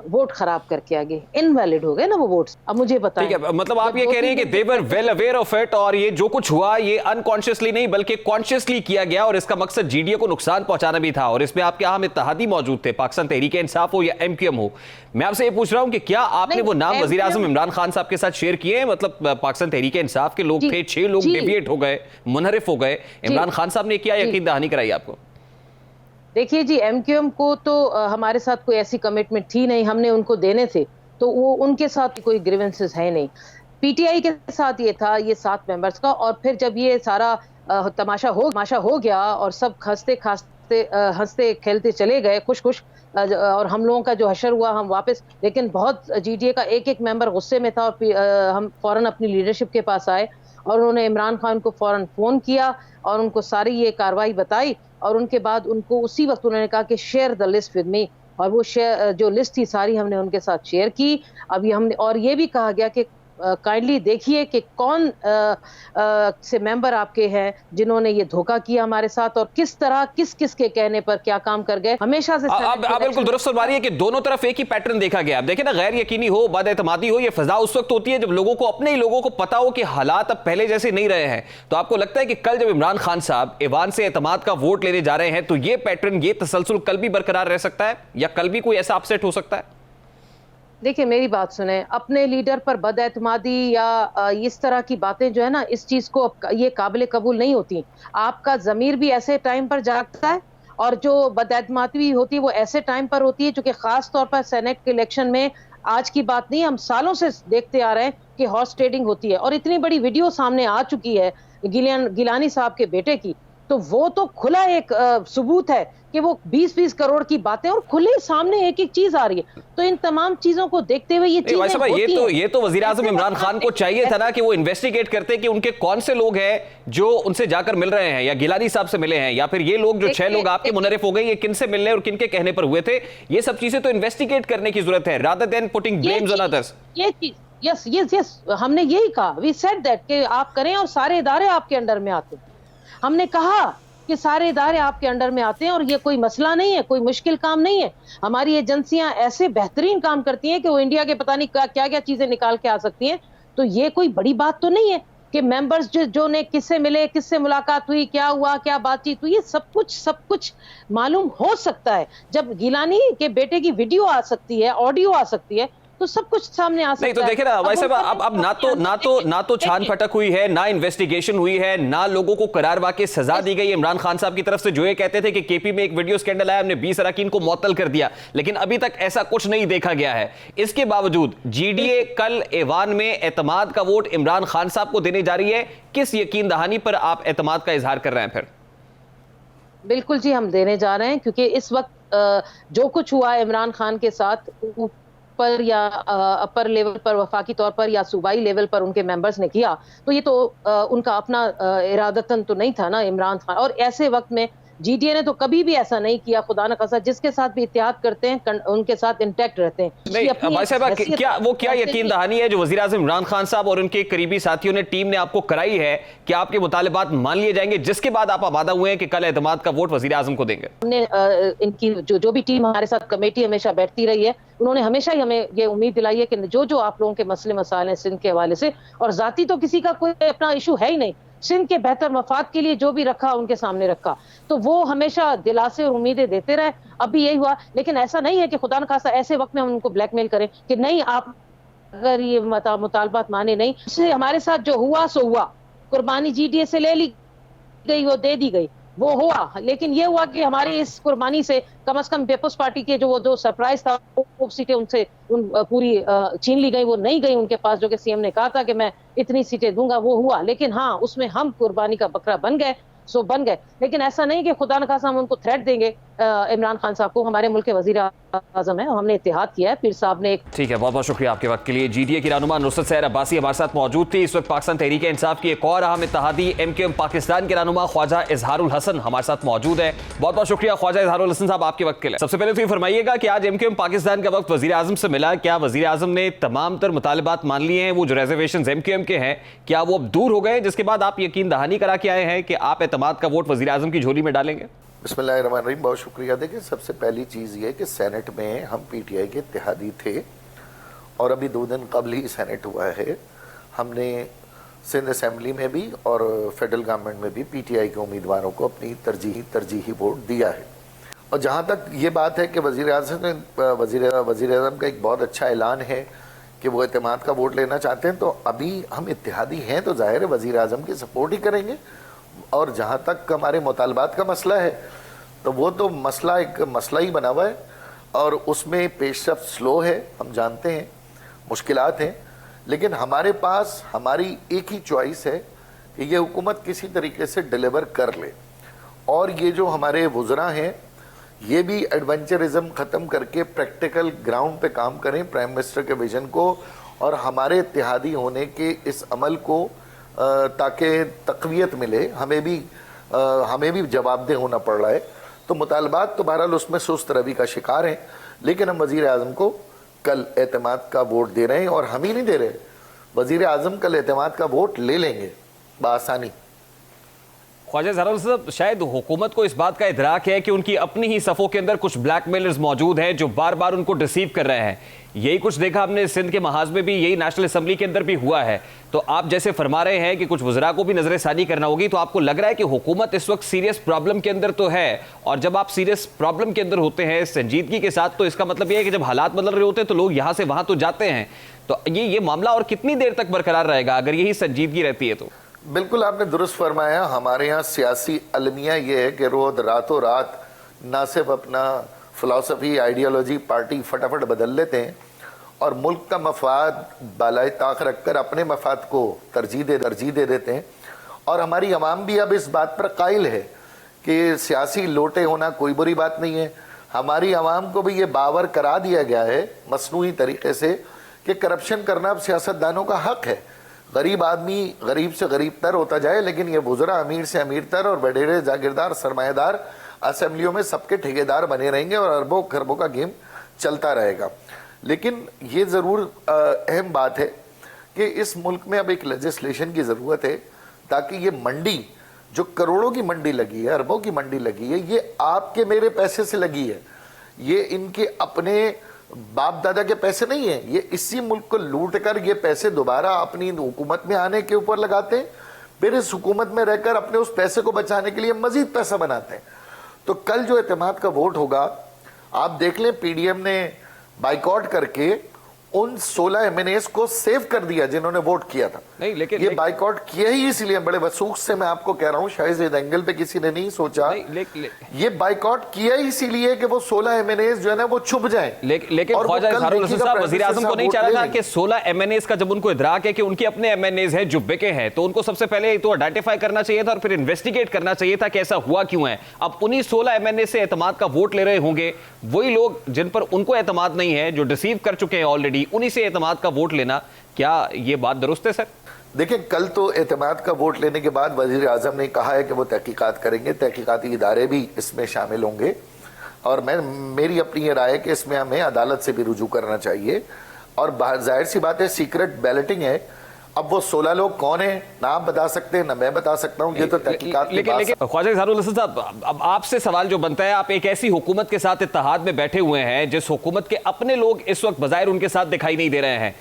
वोट खराब करके आ गए, इनवैलिड हो गए ना वो वोट्स। अब मुझे बताएं, ठीक है, मतलब आप ये कह रही हैं कि they were well aware of it और ये जो कुछ हुआ ये अनकॉन्शियसली नहीं बल्कि कॉन्शियसली किया गया और इसका मकसद GDA को नुकसान पहुंचाना भी था और इसमें आपके अहम इत्तेहादी मौजूद थे, पाकिस्तान तहरीक इंसाफ हो या MQM हो। मैं आपसे ये पूछ रहा हूं कि क्या आपने वो नाम वजीर आजम इमरान खान साहब के साथ शेयर किए? मतलब पाकिस्तान तहरीक इंसाफ के लोग थे, 6 लोग डेविएट हो गए, मुनहरिफ हो गए, इमरान खान साहब ने क्या यकीन दहानी कराई आपको? देखिए जी, MQM को तो हमारे साथ कोई ऐसी कमिटमेंट थी नहीं, हमने उनको देने थे, तो वो उनके साथ कोई ग्रीवेंसेस है नहीं। PTI के साथ ये था, ये 7 मेंबर्स का, और फिर जब ये सारा तमाशा हो गया और सब हंसते खेलते चले गए खुश और हम लोगों का जो हशर हुआ, हम वापस, लेकिन बहुत GDA का एक मेंबर गुस्से में था और हम फौरन अपनी लीडरशिप के पास आए और उन्होंने इमरान खान को फौरन फोन किया और उनको सारी ये कार्रवाई बताई और उनके बाद उनको उसी वक्त उन्होंने कहा कि share the list with me, और वो जो लिस्ट थी सारी हमने उनके साथ शेयर की। अभी हमने और ये भी कहा गया कि काइंडली देखिए कि कौन से मेंबर आपके हैं जिन्होंने ये धोखा किया हमारे साथ और किस तरह किस के कहने पर क्या काम कर गए। हमेशा से आप बिल्कुल दुरुस्त फरमा रही है कि दोनों तरफ एक ही पैटर्न देखा गया। अब देखिए ना, गैर यकीनी हो, बदएतमादी हो, ये फजा उस वक्त होती है जब लोगों को, अपने ही लोगों को पता हो कि हालात अब पहले जैसे नहीं रहे हैं। तो आपको लगता है कि कल जब इमरान खान साहब ईवान से एतमाद का वोट लेने जा रहे हैं तो ये पैटर्न, ये तसलसल कल भी बरकरार रह सकता है या कल भी कोई ऐसा अपसेट हो सकता है? देखिए मेरी बात सुने, अपने लीडर पर बदएतमादी या इस तरह की बातें जो है ना, इस चीज को ये काबिल कबूल नहीं होती। आपका ज़मीर भी ऐसे टाइम पर जागता है और जो बदएतमादी होती है वो ऐसे टाइम पर होती है, क्योंकि खास तौर पर सेनेट के इलेक्शन में आज की बात नहीं, हम सालों से देखते आ रहे हैं कि हॉर्स ट्रेडिंग होती है और इतनी बड़ी वीडियो सामने आ चुकी है गिलानी साहब के बेटे की, तो वो तो खुला एक सबूत है कि वो 20-20 करोड़ की बातें और खुले सामने एक चीज आ रही है। तो इन तमाम चीजों को देखते हुए ये तो वजीर आजम इमरान खान को चाहिए था ना कि वो इन्वेस्टिगेट करते कि उनके कौन से लोग हैं जो उनसे जाकर मिल रहे हैं या गिलानी साहब से मिले हैं, या फिर ये लोग जो 6 लोग आपके मुनरिफ हो गए, ये किन से मिलने और किन के कहने पर हुए थे। ये सब चीजें तो इन्वेस्टिगेट करने की जरूरत है rather than putting blames on others. ये चीज यस हमने यही कहा, वी सेड दैट कि आप करें और सारे इदारे आपके अंडर में आते हैं। हमने कहा कि सारे इदारे आपके अंडर में आते हैं और ये कोई मसला नहीं है, कोई मुश्किल काम नहीं है। हमारी एजेंसियां ऐसे बेहतरीन काम करती हैं कि वो इंडिया के पता नहीं क्या क्या चीजें निकाल के आ सकती हैं। तो ये कोई बड़ी बात तो नहीं है कि मेंबर्स जो ने किससे मिले, किससे मुलाकात हुई, क्या हुआ, क्या बातचीत हुई, ये सब कुछ मालूम हो सकता है। जब गिलानी के बेटे की वीडियो आ सकती है, ऑडियो आ सकती है, तो सब कुछ सामने आ सकता है। नहीं तो देखिए ना भाई साहब, अब ना तो छान फटक हुई है, ना इन्वेस्टिगेशन हुई है, ना लोगों को करार वाकई सजा दी गई इमरान खान साहब की तरफ से, जो ये कहते थे कि KP में एक वीडियो स्कैंडल आया, हमने 20 अरकान को मुअत्तल कर दिया, लेकिन अभी तक ऐसा कुछ नहीं देखा गया है। इसके बावजूद GDA कल ऐवान में एतमाद का वोट इमरान खान साहब को देने जा रही है। किस यकीन दहानी पर आप एतमाद का इजहार कर रहे हैं? फिर बिल्कुल जी, हम देने जा रहे हैं, क्योंकि इस वक्त जो कुछ हुआ इमरान खान के साथ पर या अपर लेवल पर, वफाकी तौर पर या सूबाई लेवल पर उनके मेंबर्स ने किया, तो ये तो उनका अपना इरादतन तो नहीं था ना इमरान खान। और ऐसे वक्त में जीडीए ने तो कभी भी ऐसा नहीं किया। खुदा न खासा जिसके साथ भी इत्तेहाद करते हैं उनके साथ इंटैक्ट रहते हैं। नहीं भाई साहब, क्या यकीन दहानी है जो वजीर आज़म इमरान खान साहब और उनके करीबी साथियों ने टीम ने आपको कराई है कि आपके मुतालिबात मान लिए जाएंगे, जिसके बाद आप आबादा हुए हैं कि कल एतमाद का वोट वजीर आज़म को देंगे? हमने इनकी जो भी टीम हमारे साथ कमेटी हमेशा बैठती रही है, उन्होंने हमेशा ही हमें ये उम्मीद दिलाई है कि जो आप लोगों के मसले मसाइल हैं सिंध के हवाले से, और जाती तो किसी का कोई अपना इशू है ही नहीं, सिंध के बेहतर मफाद के लिए जो भी रखा उनके सामने रखा, तो वो हमेशा दिलासे और उम्मीदें देते रहे। अभी यही हुआ, लेकिन ऐसा नहीं है कि खुदा न खासा ऐसे वक्त में हम उनको ब्लैकमेल करें कि नहीं आप अगर ये मुतालबात माने नहीं। इसलिए हमारे साथ जो हुआ सो हुआ, कुर्बानी जीडीए से ले ली गई, वो दे दी गई, वो हुआ। लेकिन ये हुआ कि हमारी इस कुर्बानी से कम से कम पीपल्स पार्टी के जो सरप्राइज था, वो सीटें उनसे पूरी छीन ली गई, वो नहीं गई उनके पास, जो कि सीएम ने कहा था कि मैं इतनी सीटें दूंगा, वो हुआ। लेकिन हाँ, उसमें हम कुर्बानी का बकरा बन गए, सो बन गए। लेकिन ऐसा नहीं कि खुदा न खासा हम उनको थ्रेट देंगे। इमरान खान साहब को हमारे मुल्क के वजीर आज़म है, हमने इत्तेहाद किया है। पीर साहब ने ठीक है, बहुत बहुत शुक्रिया आपके वक्त के लिए। जीडीए की रहनुमा नुसरत सहर अब्बासी हमारे साथ मौजूद थी। इस वक्त पाकिस्तान तहरीक इंसाफ की एक और अहम इत्तेहादी एमक्यूएम पाकिस्तान के रहनुमा ख्वाजा इजहारुल हसन हमारे साथ मौजूद है। बहुत बहुत शुक्रिया ख्वाजा इजहारुल हसन साहब आपके वक्त के लिए। सबसे पहले तो ये फरमाइएगा कि आज एमक्यूएम पाकिस्तान का वक्त वजीर आज़म से मिला, क्या वजीर आज़म ने तमाम तर मुतालिबात मान लिए हैं? वो जो रिजर्वेशन एमक्यूएम के हैं, क्या वो अब दूर हो गए, जिसके बाद आप यकीन दहानी करा के आए हैं कि आप एतमाद का वोट वजीर आज़म की झोली में डालेंगे? बिस्मिल्लाहिर्रहमानिर्रहीम, बहुत शुक्रिया। देखिए, सबसे पहली चीज़ ये कि सेनेट में हम पीटीआई के इत्तेहादी थे और अभी 2 दिन कबल ही सेनेट हुआ है। हमने सिंध असेंबली में भी और फेडरल गवर्नमेंट में भी पीटीआई के उम्मीदवारों को अपनी तरजीही वोट दिया है। और जहाँ तक ये बात है कि वज़ीर आज़म का एक बहुत अच्छा ऐलान है कि वो एतमाद का वोट लेना चाहते हैं, तो अभी हम इत्तेहादी हैं तो जाहिर है वज़ीर आज़म की सपोर्ट ही करेंगे। और जहाँ तक हमारे मुतालबात का मसला है, तो वो तो मसला एक मसला ही बना हुआ है और उसमें पेशरफ्त स्लो है, हम जानते हैं, मुश्किलात हैं। लेकिन हमारे पास हमारी एक ही चॉइस है कि ये हुकूमत किसी तरीके से डिलीवर कर ले। और ये जो हमारे वज़रा हैं, ये भी एडवेंचरिज्म ख़त्म करके प्रैक्टिकल ग्राउंड पे काम करें, प्राइम मिनिस्टर के विजन को और हमारे इत्तेहादी होने के इस अमल को, ताकि तक़वियत मिले। हमें भी जवाबदेह होना पड़ रहा है। तो मुतालबात तो बहरहाल उसमें सुस्त रवि का शिकार हैं, लेकिन हम वज़ीर आज़म को कल एतमाद का वोट दे रहे हैं। और हम ही नहीं दे रहे, वज़ीर आज़म कल एतमाद का वोट ले लेंगे बआसानी। ख्वाजा इजहारुल साहब, शायद हुकूमत को इस बात का इदराक है कि उनकी अपनी ही सफ़ों के अंदर कुछ ब्लैकमेलर्स मौजूद हैं जो बार बार उनको डिसीव कर रहे हैं। यही कुछ देखा हमने सिंध के महाज में भी, यही नेशनल असेंबली के अंदर भी हुआ है। तो आप जैसे फरमा रहे हैं कि कुछ वज़रा को भी नज़रसानी करना होगी, तो आपको लग रहा है कि हुकूमत इस वक्त सीरियस प्रॉब्लम के अंदर तो है, और जब आप सीरियस प्रॉब्लम के अंदर होते हैं संजीदगी के साथ, तो इसका मतलब यह है कि जब हालात बदल रहे होते हैं तो लोग यहाँ से वहाँ तो जाते हैं। तो ये मामला और कितनी देर तक बरकरार रहेगा अगर यही संजीदगी रहती है? तो बिल्कुल आपने दुरुस्त फरमाया। हमारे यहाँ सियासी अलमिया ये है कि रोज़ रातों रात ना सिर्फ अपना फ़िलासफ़ी, आइडियोलॉजी, पार्टी फटाफट बदल लेते हैं और मुल्क का मफाद बालाए ताक रख कर अपने मफाद को तरजीह दे देते हैं। और हमारी अवाम भी अब इस बात पर कायल है कि सियासी लोटे होना कोई बुरी बात नहीं है। हमारी अवाम को भी ये बावर करा दिया गया है मसनूई तरीके से कि करप्शन करना अब सियासतदानों का हक़ है। गरीब आदमी गरीब से गरीब तर होता जाए, लेकिन ये वज़रा अमीर से अमीर तर और वडेरे जागीरदार सरमाएदार असेंबलियों में सबके ठेकेदार बने रहेंगे और अरबों खरबों का गेम चलता रहेगा। लेकिन ये ज़रूर अहम बात है कि इस मुल्क में अब एक लेजिस्लेशन की ज़रूरत है ताकि ये मंडी, जो करोड़ों की मंडी लगी है, अरबों की मंडी लगी है, ये आपके मेरे पैसे से लगी है। ये इनके अपने बाप दादा के पैसे नहीं है। ये इसी मुल्क को लूट कर ये पैसे दोबारा अपनी हुकूमत में आने के ऊपर लगाते हैं, फिर इस हुकूमत में रहकर अपने उस पैसे को बचाने के लिए मजीद पैसा बनाते हैं। तो कल जो एतमाद का वोट होगा, आप देख लें, पीडीएम ने बाइकआउट करके उन 16 एमएनएस को सेव कर दिया जिन्होंने वोट किया था। नहीं, लेकिन ये बाइकआउट किया ही इसलिए, बड़े वसूख से मैं आपको कह रहा हूं, शायद इस एंगल पे किसी ने नहीं सोचा। ये बाइकआउट किया ही इसीलिए कि वो 16 एमएनएस जो है ना वो छुप जाएं। लेकिन ख्वाजा इजहारुल हसन साहब वज़ीर आज़म को नहीं चाह रहा था कि 16 एमएनएस का जब उनको इदराक है कि उनके अपने एमएनएस हैं जो बिके हैं, तो उनको सबसे पहले तो आइडेंटिफाई करना चाहिए था और फिर इन्वेस्टिगेट करना चाहिए था कि ऐसा हुआ क्यों है। अब उन्हीं 16 एमएनएस से एतमाद का वोट ले रहे होंगे वही लोग जिन पर उनको एतमाद नहीं है, जो डिसीव कर चुके हैं ऑलरेडी पार्टी, उन्हीं से एतमाद का वोट लेना, क्या ये बात दुरुस्त है सर? देखिए, कल तो एतमाद का वोट लेने के बाद वजीर आजम ने कहा है कि वो तहकीकात करेंगे, तहकीकाती इदारे भी इसमें शामिल होंगे, और मेरी अपनी ये राय है कि इसमें हमें अदालत से भी रुजू करना चाहिए। और जाहिर सी बात है, सीक्रेट बैलेटिंग है, अब वो 16 लोग कौन है ना आप बता सकते हैं ना मैं बता सकता हूँ, ये तो तहकीकात की बात है। लेकिन ख्वाजा इजहारुल हसन साहब, अब आपसे सवाल जो बनता है, आप एक ऐसी हुकूमत के साथ इत्तेहाद में बैठे हुए हैं जिस हुकूमत के अपने लोग इस वक्त बजाय उनके साथ दिखाई नहीं दे रहे हैं।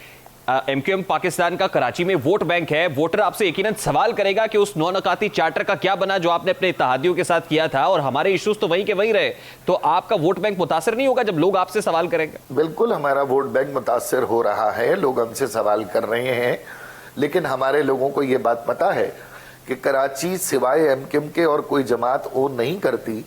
MQM पाकिस्तान का कराची में वोट बैंक है, वोटर आपसे यकीनन सवाल करेगा कि उस 9 नकाती चार्टर का क्या बना जो आपने अपने इत्तेहादियों के साथ किया था, और हमारे इश्यूज तो वहीं के वहीं रहे, तो आपका वोट बैंक मुतासर नहीं होगा जब लोग आपसे सवाल करेंगे? बिल्कुल हमारा वोट बैंक मुतासर हो रहा है, लोग हमसे सवाल कर रहे हैं, लेकिन हमारे लोगों को ये बात पता है कि कराची सिवाय MQM के और कोई जमात ओन नहीं करती,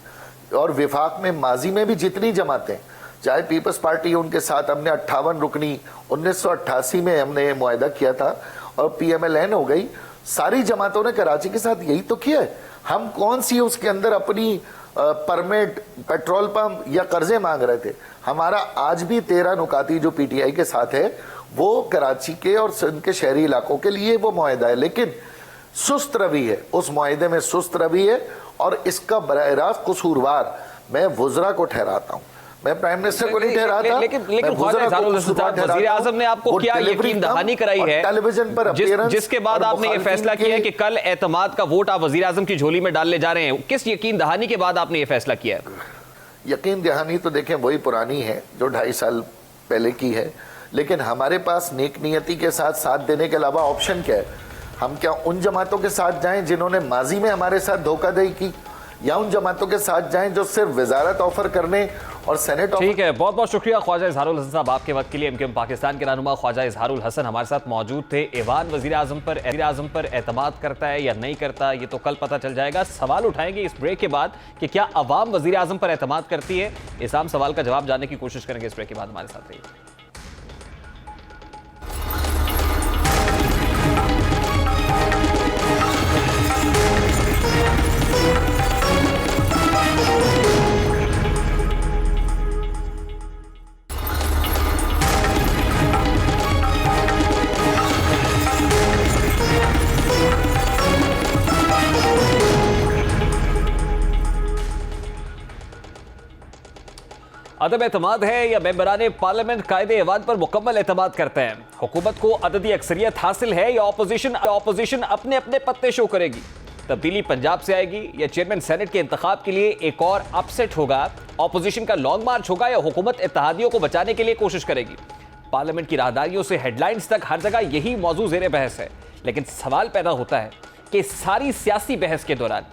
और विफाक में माजी में भी जितनी जमातें, चाहे पीपल्स पार्टी, उनके साथ हमने 58 रुकनी 1988 में हमने मुआहदा किया था और PMLN हो गई, सारी जमातों ने कराची के साथ यही तो किया है। हम कौन सी उसके अंदर अपनी परमिट, पेट्रोल पंप या कर्जे मांग रहे थे? हमारा आज भी 13 नुकाती जो PTI के साथ है वो कराची के और सिंध के शहरी इलाकों के लिए वो मुआहदा है, लेकिन सुस्त रवि है, उस मुआहदे में सुस्त रवि है, और इसका बराह रास्त कसूरवार मैं वज़रा को ठहराता हूँ, मैं प्राइम मिनिस्टर को नहीं ठहराता। लेकिन वज़ीर आज़म ने आपको क्या यकीन दहानी कराई है टेलीविजन पर, जिसके बाद आपने ये फैसला किया है कि कल एतमाद का वोट आप वज़ीर आज़म की झोली में डालने जा रहे हैं? किस यकीन दहानी के बाद आपने ये फैसला किया है? यकीन दहानी तो देखें वही पुरानी है जो 2.5 साल पहले की है, लेकिन हमारे पास नेक नियति के साथ साथ देने के अलावा ऑप्शन क्या है? हम क्या उन जमातों के साथ जाएं जिन्होंने माजी में हमारे साथ धोखाधड़ी की, या उन जमातों के साथ जाएं जो सिर्फ वजारत ऑफर करने और सेनेट? ठीक है, बहुत बहुत शुक्रिया ख्वाजा इजहारुल हसन साहब आपके वक्त के लिए। MQM पाकिस्तान के रहनुमा ख्वाजा इजहारुल हसन हमारे साथ मौजूद थे। ईवान वज़ीर आज़म पर एतमाद करता है या नहीं करता, ये तो कल पता चल जाएगा। सवाल उठाएंगे इस ब्रेक के बाद कि क्या अवाम वज़ीर आज़म पर एतमाद करती है, इस आम सवाल का जवाब जानने की कोशिश करेंगे इस ब्रेक के बाद। हमारे साथ रहिए। अदम एतमाद है या मेंबरान पार्लियामेंट कायदे ऐवान पर मुकम्मल एतमाद करते हैं? हुकूमत को अददी अक्सरियत हासिल है या ऑपोजिशन अपने अपने पत्ते शो करेगी? तब्दीली पंजाब से आएगी या चेयरमैन सेनेट के इंतखाब के लिए एक और अपसेट होगा? ऑपोजिशन का लॉन्ग मार्च होगा या हुकूमत इत्तेहादियों को बचाने के लिए कोशिश करेगी? पार्लियामेंट की राहदारियों से हेडलाइंस तक हर जगह यही मौजू ज़ेरे बहस है, लेकिन सवाल पैदा होता है कि सारी सियासी बहस के दौरान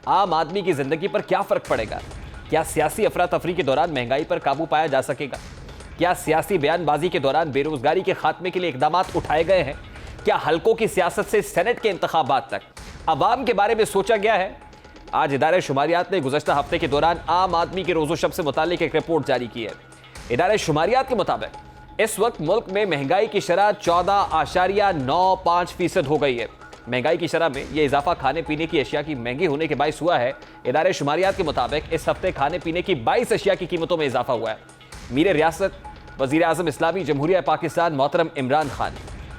आम आदमी की जिंदगी पर क्या फर्क पड़ेगा? क्या सियासी अफरा तफरी के दौरान महंगाई पर काबू पाया जा सकेगा? क्या सियासी बयानबाजी के दौरान बेरोजगारी के खात्मे के लिए इकदाम उठाए गए हैं? क्या हल्कों की सियासत से सेनेट के इंतखाबात तक अवाम के बारे में सोचा गया है? आज इदारे शुमारियात ने गुज़श्ता हफ्ते के दौरान आम आदमी के रोज़ो शब से मुतालिक एक रिपोर्ट जारी की है। इदारे शुमारियात के मुताबिक इस वक्त मुल्क में महंगाई की शरह 14.95% हो गई है। महंगाई की शरह में यह इजाफा खाने पीने की अशिया की महंगी होने के बायस हुआ है। इदारे शुमारियात के मुताबिक इस हफ्ते खाने पीने की 22 अशिया की कीमतों में इजाफा हुआ है। मीर रियासत वज़ीर आज़म इस्लामी जमहूरिया पाकिस्तान मोहतरम इमरान खान,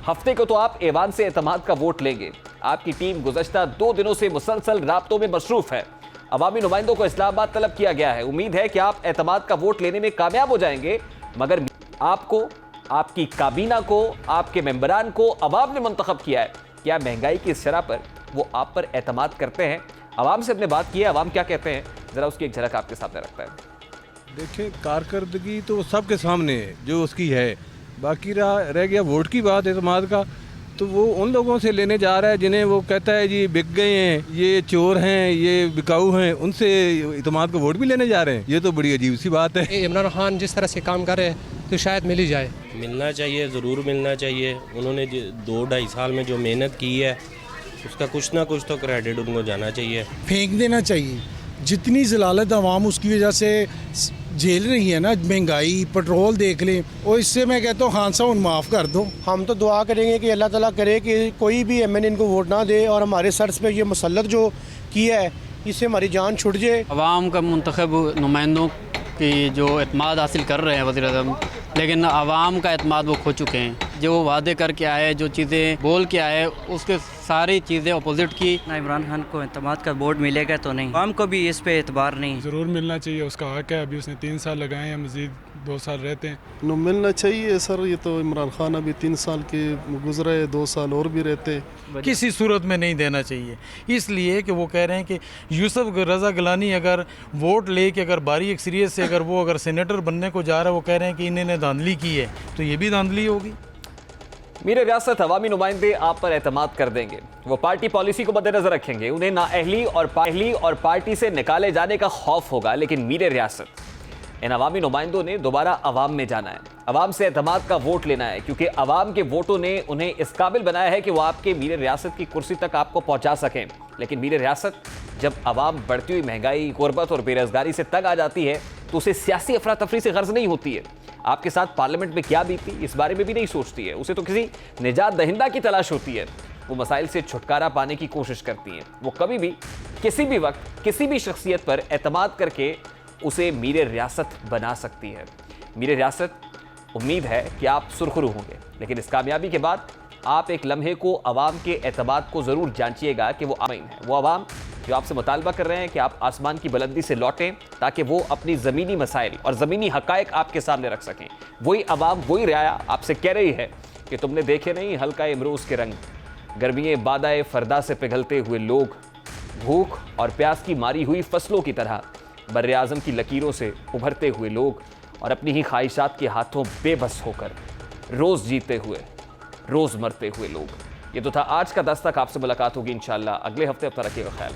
हफ्ते को तो आप ऐवान से एतमाद का वोट लेंगे। आपकी टीम गुज़श्ता 2 दिनों से मुसलसल राब्तों में मसरूफ है। अवामी नुमाइंदों को इस्लामाबाद तलब किया गया है। उम्मीद है कि आप एतमाद का वोट लेने में कामयाब हो जाएंगे, मगर आपको, आपकी काबीना को, आपके मेंबरान को अवाम ने मुंतखब किया है। क्या महंगाई की इस शरह पर वो आप पर एतमाद करते हैं? अवाम से अपने बात की है, अवाम क्या कहते हैं, ज़रा उसकी एक झलक आपके सामने रखता है। देखिए, कारकर्दगी तो सबके सामने है जो उसकी है, बाकी रह गया वोट की बात एतमाद का, तो वो उन लोगों से लेने जा रहा है जिन्हें वो कहता है जी बिक गए हैं, ये चोर हैं, ये बिकाऊ हैं, उनसे एतमाद का वोट भी लेने जा रहे हैं। ये तो बड़ी अजीब सी बात है। इमरान खान जिस तरह से काम कर रहे हैं तो शायद मिल ही जाए। मिलना चाहिए, ज़रूर मिलना चाहिए। उन्होंने 2-2.5 साल में जो मेहनत की है उसका कुछ ना कुछ तो क्रेडिट उनको जाना चाहिए। फेंक देना चाहिए। जितनी जलालत आवाम उसकी वजह से झेल रही है ना, महंगाई, पेट्रोल देख लें, और इससे मैं कहता हूँ खान साहब माफ़ कर दो। हम तो दुआ करेंगे कि अल्लाह ताला करे कि कोई भी MNA इनको वोट ना दे और हमारे सर्स पे ये मुसल्लत जो किया है इससे हमारी जान छुट जाए। अवाम का मुंतखब नुमाइंदों की जो एतमाद हासिल कर रहे हैं वज़ीर आज़म, लेकिन आवाम का एतमाद वो खो चुके हैं। जो वो वादे करके आए, जो चीज़ें बोल के आए, उसके सारी चीज़ें अपोजिट की। ना इमरान खान को एतमाद का वोट मिलेगा तो नहीं, आवाम को भी इस पे एतबार नहीं। ज़रूर मिलना चाहिए, उसका हक है। अभी उसने 3 साल लगाए हैं, मज़ीद 2 साल रहते हैं। नो मिलना चाहिए सर। ये तो इमरान खान अभी 3 साल के गुजरे, 2 साल और भी रहते। किसी सूरत में नहीं देना चाहिए, इसलिए कि वो कह रहे हैं कि यूसुफ रज़ा गिलानी अगर वोट ले के अगर बारी अक्सरियत से अगर सेनेटर बनने को जा रहा है, वो कह रहे हैं कि इन्होंने धांधली की है, तो ये भी धांधली होगी। मीर रियासत अवामी नुमाइंदे आप पर एतमाद कर देंगे, वो पार्टी पॉलिसी को मद्देनजर रखेंगे, उन्हें नाअहली और पार्टी से निकाले जाने का खौफ होगा। लेकिन मीर रियासत इन अवामी नुमाइंदों ने दोबारा अवाम में जाना है, अवाम से एतमाद का वोट लेना है, क्योंकि अवाम के वोटों ने उन्हें इस काबिल बनाया है कि वो आपके मीर रियासत की कुर्सी तक आपको पहुंचा सकें। लेकिन मीर रियासत जब अवाम बढ़ती हुई महंगाई, गुर्बत और बेरोजगारी से तंग आ जाती है तो उसे सियासी अफरा तफरी से गर्ज नहीं होती है। आपके साथ पार्लियामेंट में क्या बीती इस बारे में भी नहीं सोचती है, उसे तो किसी निजात दहिंदा की तलाश होती है। वो मसाइल से छुटकारा पाने की कोशिश करती हैं। वो कभी भी किसी भी वक्त किसी भी शख्सियत पर एतमाद करके उसे मीर रियासत बना सकती है। मीर रियासत उम्मीद है कि आप सुरखरू होंगे, लेकिन इस कामयाबी के बाद आप एक लम्हे को अवाम के एतमाद को ज़रूर जांचिएगा कि वो आमीन है, वो अवाम जो आपसे मुतालबा कर रहे हैं कि आप आसमान की बुलंदी से लौटें ताकि वो अपनी ज़मीनी मसाइल और ज़मीनी हक़ाइक़ आपके सामने रख सकें। वही अवाम, वही रियाया आपसे कह रही है कि तुमने देखे नहीं हल्का इमरोज़ के रंग, गर्मिये बादाए फरदा से पिघलते हुए लोग, भूख और प्यास की मारी हुई फसलों की तरह बर्रे आज़म की लकीरों से उभरते हुए लोग और अपनी ही ख्वाहिशात के हाथों बेबस होकर रोज़ जीते हुए, रोज़ मरते हुए लोग। ये तो था आज का दस्तक। आपसे मुलाकात होगी इंशाअल्लाह अगले हफ्ते। अब तक रखिएगा ख्याल।